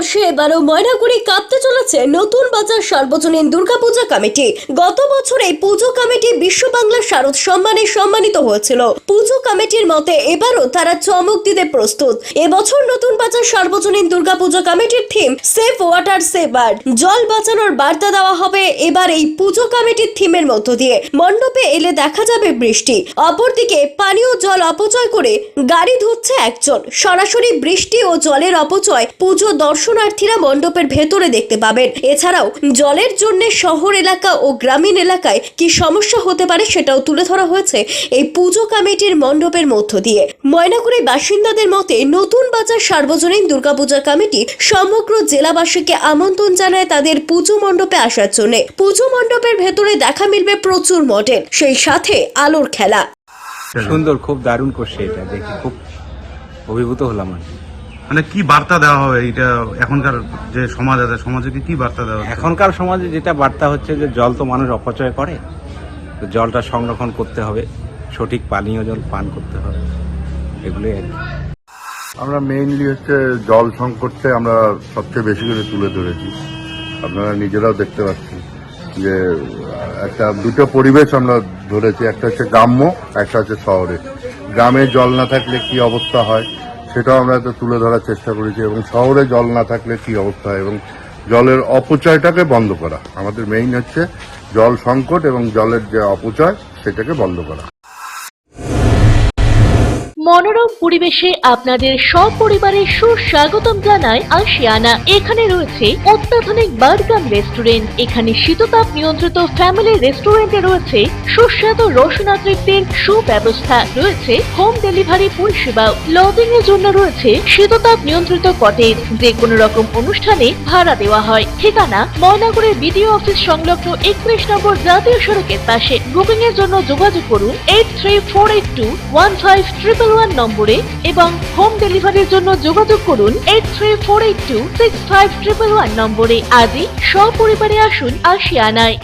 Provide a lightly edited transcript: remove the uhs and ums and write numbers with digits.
বর্ষে এবারও ময়নাগুড়ি কাঁপতে চলেছে নতুন বাজার সার্বজনীন দুর্গাপূজা কমিটি। গত বছর এই পুজো কমিটি বিশ্ব বাংলা শারদ সম্মানে সম্মানিত হয়েছিল। পুজো কমিটির মতে এবারও তারা চমক দিতে প্রস্তুত। এবছর নতুন বাজার সার্বজনীন দুর্গাপূজা কমিটির theme save water save earth, জল বাঁচানোর বার্তা দেওয়া হবে। এবার এই পুজো কমিটির থিমের মধ্য দিয়ে মণ্ডপে এলে দেখা যাবে বৃষ্টি, অপরদিকে পানীয় জল অপচয় করে গাড়ি ধুচ্ছে একজন। সরাসরি বৃষ্টি ও জলের অপচয় পুজো দর্শনার্থীরা মণ্ডপের ভেতরে দেখতে পাবেন। এছাড়াও জলের জন্য শহর এলাকা ও গ্রামীণ এলাকায় কি সমস্যা হতে পারে সেটাও তুলে ধরা হয়েছে এই পুজো কমিটির মণ্ডপের মধ্য দিয়ে। ময়নাগুড়ি বাসিন্দাদের মতে নতুন বাজার সার্বজনীন দুর্গাপূজা কমিটি সমগ্র জেলাবাসীকে আমন্ত্রণ জানায় তাদের পুজো মণ্ডপে আসার জন্য। পুজো মণ্ডপের ভেতরে দেখা মিলবে প্রচুর মডেল, সেই সাথে আলোর খেলা। সুন্দর, খুব দারুণ করছে, এটা দেখে খুব অভিভূত হলাম আর কি। মানে কি বার্তা দেওয়া হবে এটা এখনকার যে সমাজ আছে, সমাজে কি বার্তা দেওয়া হবে? এখনকার সমাজে যেটা বার্তা হচ্ছে যে জল তো মানুষ অপচয় করে, তো জলটা সংরক্ষণ করতে হবে, সঠিক পানীয় জল পান করতে হবে, এগুলোই আর কি। আমরা মেইনলি হচ্ছে জল সংকটকে আমরা সবচেয়ে বেশি করে তুলে ধরেছি। আপনারা নিজেরাও দেখতে পাচ্ছেন যে দুটো পরিবেশ আমরা ধরেছি, একটা হচ্ছে গ্রাম্য, একটা হচ্ছে শহরে। গ্রামে জল না থাকলে কি অবস্থা হয় সেটাও আমরা তো তুলে ধরার চেষ্টা করেছি, এবং শহরে জল না থাকলে কি অবস্থা হয় এবং জলের অপচয়টাকে বন্ধ করা। আমাদের মেইন হচ্ছে জল সংকট এবং জলের যে অপচয় সেটাকে বন্ধ করা। মনোরম পরিবেশে আপনাদের সপরিবারের সুস্বাগতম জানায় আশিয়ানা। এখানে রয়েছে অত্যাধুনিক বার্গার রেস্টুরেন্ট। এখানে শীততাপ নিয়ন্ত্রিত ফ্যামিলি রেস্টুরেন্টে রয়েছে সুস্বাদু রসনাতৃপ্তির সুব্যবস্থা, রয়েছে হোম ডেলিভারি পরিষেবাও। লজিং এর জন্য রয়েছে শীততাপ নিয়ন্ত্রিত কটেজ, যে কোনো রকম অনুষ্ঠানে ভাড়া দেওয়া হয়। ঠিকানা ময়নাগুড়ি বিডিও অফিস সংলগ্ন 31 নম্বর জাতীয় সড়কের পাশে। বুকিং এর জন্য যোগাযোগ করুন 8348215111 নম্বরে এবং হোম ডেলিভারির জন্য যোগাযোগ করুন 8348265111 নম্বরে। আজই সপরিবারে আসুন আশিয়ানায়।